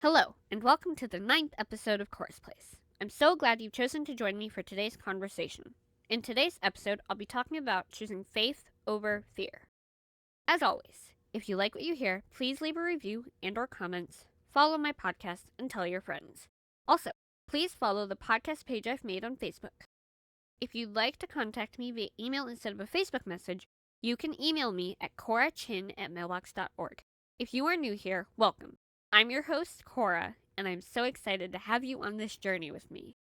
Hello, and welcome to the ninth episode of Chorus Place. I'm so glad you've chosen to join me for today's conversation. In today's episode, I'll be talking about choosing faith over fear. As always, if you like what you hear, please leave a review and/or comments, follow my podcast, and tell your friends. Also, please follow the podcast page I've made on Facebook. If you'd like to contact me via email instead of a Facebook message, you can email me at corachin@mailbox.org. If you are new here, welcome. I'm your host, Cora, and I'm so excited to have you on this journey with me.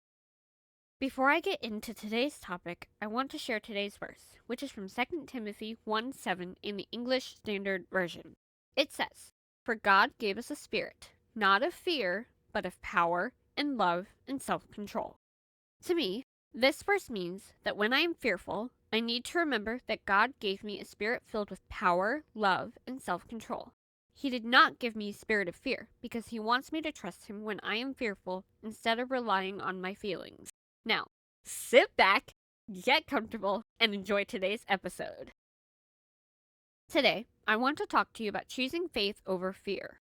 Before I get into today's topic, I want to share today's verse, which is from 2 Timothy 1:7 in the English Standard Version. It says, "For God gave us a spirit, not of fear, but of power and love and self-control." To me, this verse means that when I am fearful, I need to remember that God gave me a spirit filled with power, love, and self-control. He did not give me a spirit of fear because he wants me to trust him when I am fearful instead of relying on my feelings. Now, sit back, get comfortable, and enjoy today's episode. Today, I want to talk to you about choosing faith over fear.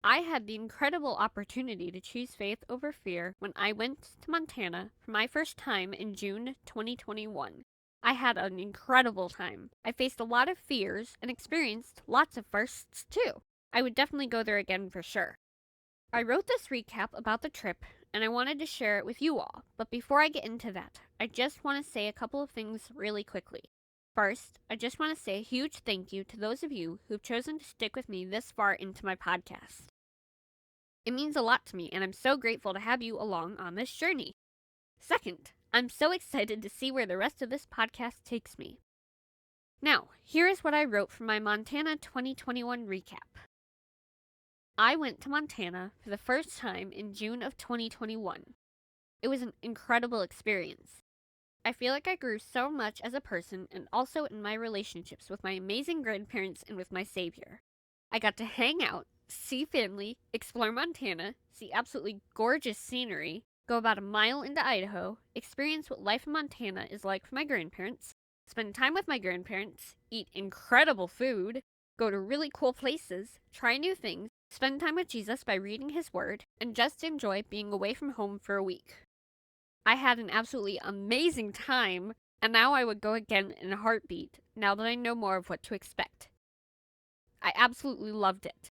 I had the incredible opportunity to choose faith over fear when I went to Montana for my first time in June 2021. I had an incredible time. I faced a lot of fears and experienced lots of firsts too. I would definitely go there again for sure. I wrote this recap about the trip and I wanted to share it with you all, but before I get into that, I just want to say a couple of things really quickly. First, I just want to say a huge thank you to those of you who've chosen to stick with me this far into my podcast. It means a lot to me, and I'm so grateful to have you along on this journey. Second, I'm so excited to see where the rest of this podcast takes me. Now, here is what I wrote for my Montana 2021 recap. I went to Montana for the first time in June of 2021. It was an incredible experience. I feel like I grew so much as a person and also in my relationships with my amazing grandparents and with my Savior. I got to hang out, see family, explore Montana, see absolutely gorgeous scenery, go about a mile into Idaho, experience what life in Montana is like for my grandparents, spend time with my grandparents, eat incredible food, go to really cool places, try new things, spend time with Jesus by reading his word, and just enjoy being away from home for a week. I had an absolutely amazing time, and now I would go again in a heartbeat now that I know more of what to expect. I absolutely loved it.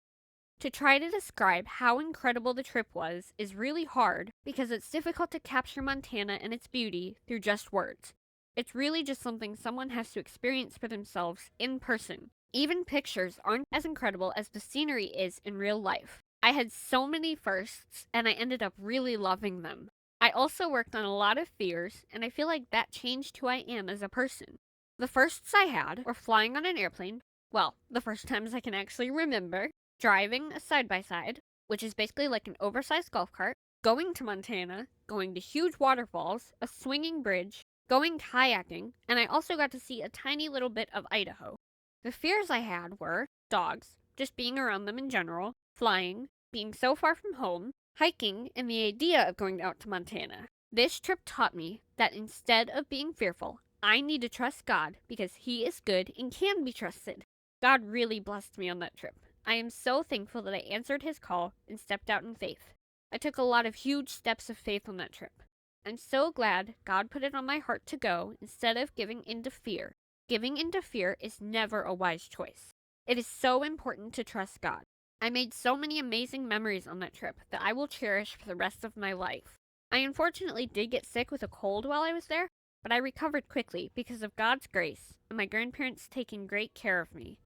To try to describe how incredible the trip was is really hard because it's difficult to capture Montana and its beauty through just words. It's really just something someone has to experience for themselves in person. Even pictures aren't as incredible as the scenery is in real life. I had so many firsts, and I ended up really loving them. I also worked on a lot of fears, and I feel like that changed who I am as a person. The firsts I had were flying on an airplane, well, the first times I can actually remember, driving a side by side, which is basically like an oversized golf cart, going to Montana, going to huge waterfalls, a swinging bridge, going kayaking, and I also got to see a tiny little bit of Idaho. The fears I had were dogs, just being around them in general, flying, being so far from home, hiking, and the idea of going out to Montana. This trip taught me that instead of being fearful, I need to trust God because He is good and can be trusted. God really blessed me on that trip. I am so thankful that I answered His call and stepped out in faith. I took a lot of huge steps of faith on that trip. I'm so glad God put it on my heart to go instead of giving into fear. Giving into fear is never a wise choice. It is so important to trust God. I made so many amazing memories on that trip that I will cherish for the rest of my life. I unfortunately did get sick with a cold while I was there, but I recovered quickly because of God's grace and my grandparents taking great care of me.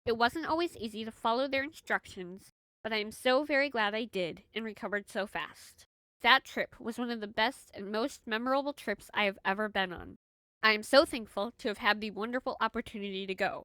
It wasn't always easy to follow their instructions, but I am so very glad I did and recovered so fast. That trip was one of the best and most memorable trips I have ever been on. I am so thankful to have had the wonderful opportunity to go.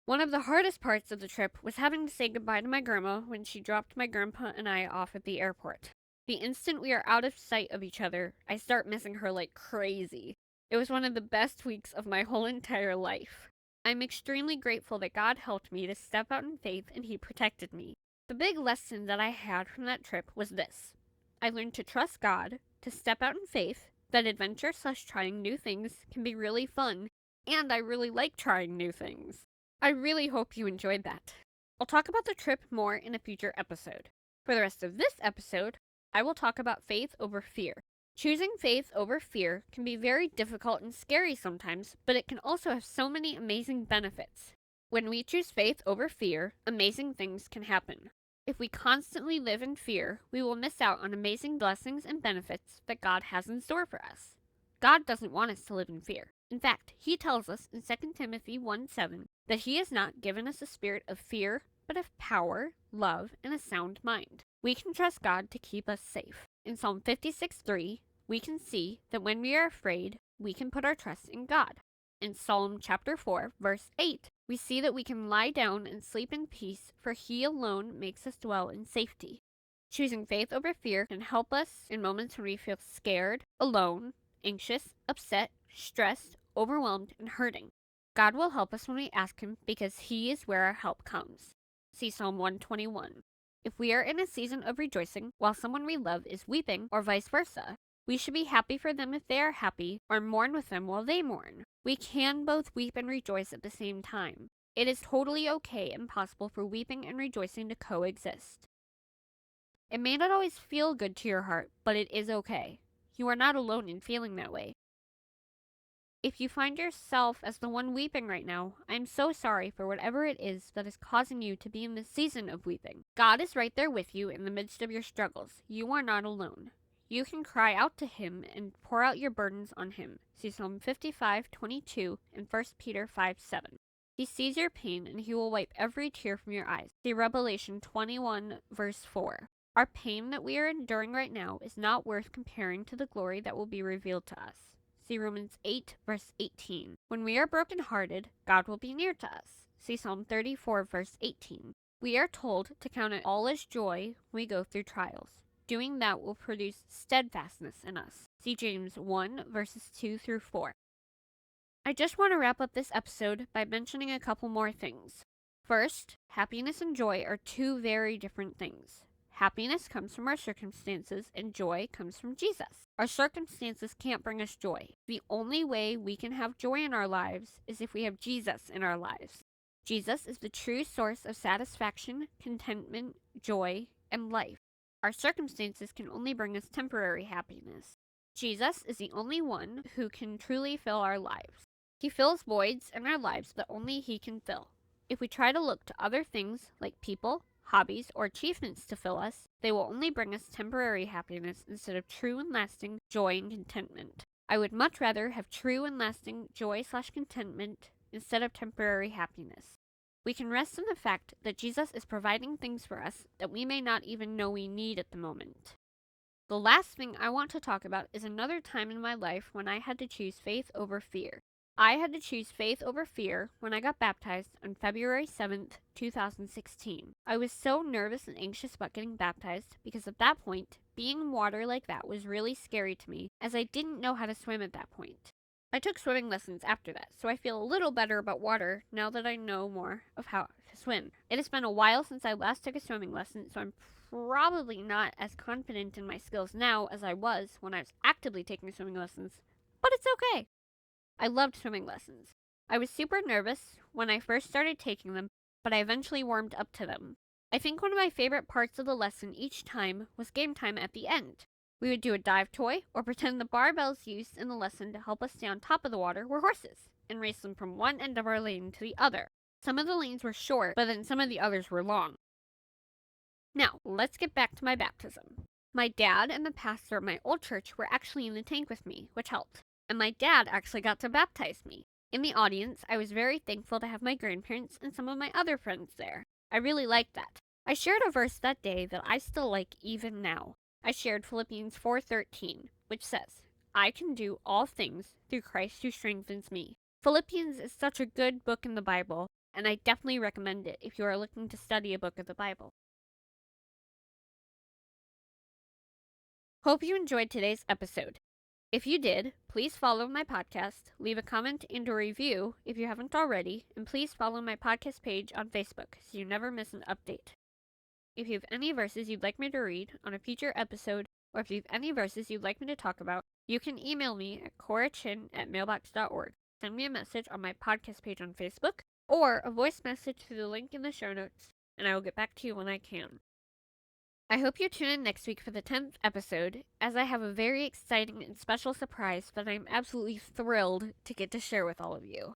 One of the hardest parts of the trip was having to say goodbye to my grandma when she dropped my grandpa and I off at the airport. The instant we are out of sight of each other, I start missing her like crazy. It was one of the best weeks of my whole entire life. I'm extremely grateful that God helped me to step out in faith and He protected me. The big lesson that I had from that trip was this. I learned to trust God, to step out in faith, that adventure/trying new things can be really fun, and I really like trying new things. I really hope you enjoyed that. I'll talk about the trip more in a future episode. For the rest of this episode, I will talk about faith over fear. Choosing faith over fear can be very difficult and scary sometimes, but it can also have so many amazing benefits. When we choose faith over fear, amazing things can happen. If we constantly live in fear, we will miss out on amazing blessings and benefits that God has in store for us. God doesn't want us to live in fear. In fact, He tells us in 2 Timothy 1:7 that He has not given us a spirit of fear, but of power, love, and a sound mind. We can trust God to keep us safe. In Psalm 56:3, we can see that when we are afraid, we can put our trust in God. In Psalm chapter 4, verse 8, we see that we can lie down and sleep in peace, for He alone makes us dwell in safety. Choosing faith over fear can help us in moments when we feel scared, alone, anxious, upset, stressed, overwhelmed, and hurting. God will help us when we ask Him because He is where our help comes. See Psalm 121. If we are in a season of rejoicing while someone we love is weeping, or vice versa, we should be happy for them if they are happy, or mourn with them while they mourn. We can both weep and rejoice at the same time. It is totally okay and possible for weeping and rejoicing to coexist. It may not always feel good to your heart, but it is okay. You are not alone in feeling that way. If you find yourself as the one weeping right now, I am so sorry for whatever it is that is causing you to be in this season of weeping. God is right there with you in the midst of your struggles. You are not alone. You can cry out to Him and pour out your burdens on Him. See Psalm 55:22 and 1 Peter 5:7. He sees your pain and He will wipe every tear from your eyes. See Revelation 21 verse 4. Our pain that we are enduring right now is not worth comparing to the glory that will be revealed to us. See Romans 8 verse 18. When we are brokenhearted, God will be near to us. See Psalm 34 verse 18. We are told to count it all as joy when we go through trials. Doing that will produce steadfastness in us. See James 1 verses 2 through 4. I just want to wrap up this episode by mentioning a couple more things. First, happiness and joy are two very different things. Happiness comes from our circumstances, and joy comes from Jesus. Our circumstances can't bring us joy. The only way we can have joy in our lives is if we have Jesus in our lives. Jesus is the true source of satisfaction, contentment, joy, and life. Our circumstances can only bring us temporary happiness. Jesus is the only one who can truly fill our lives. He fills voids in our lives that only He can fill. If we try to look to other things like people, hobbies, or achievements to fill us, they will only bring us temporary happiness instead of true and lasting joy and contentment. I would much rather have true and lasting joy/contentment instead of temporary happiness. We can rest in the fact that Jesus is providing things for us that we may not even know we need at the moment. The last thing I want to talk about is another time in my life when I had to choose faith over fear. I had to choose faith over fear when I got baptized on February 7th, 2016. I was so nervous and anxious about getting baptized because at that point, being in water like that was really scary to me as I didn't know how to swim at that point. I took swimming lessons after that, so I feel a little better about water now that I know more of how to swim. It has been a while since I last took a swimming lesson, so I'm probably not as confident in my skills now as I was when I was actively taking swimming lessons, but it's okay. I loved swimming lessons. I was super nervous when I first started taking them, but I eventually warmed up to them. I think one of my favorite parts of the lesson each time was game time at the end. We would do a dive toy or pretend the barbells used in the lesson to help us stay on top of the water were horses and race them from one end of our lane to the other. Some of the lanes were short, but then some of the others were long. Now, let's get back to my baptism. My dad and the pastor of my old church were actually in the tank with me, which helped. And my dad actually got to baptize me. In the audience, I was very thankful to have my grandparents and some of my other friends there. I really liked that. I shared a verse that day that I still like even now. I shared Philippians 4:13, which says, I can do all things through Christ who strengthens me. Philippians is such a good book in the Bible, and I definitely recommend it if you are looking to study a book of the Bible. Hope you enjoyed today's episode. If you did, please follow my podcast, leave a comment and a review if you haven't already, and please follow my podcast page on Facebook so you never miss an update. If you have any verses you'd like me to read on a future episode, or if you have any verses you'd like me to talk about, you can email me at corachin@mailbox.org. Send me a message on my podcast page on Facebook, or a voice message through the link in the show notes. and I will get back to you when I can. I hope you tune in next week for the 10th episode, as I have a very exciting and special surprise that I'm absolutely thrilled to get to share with all of you.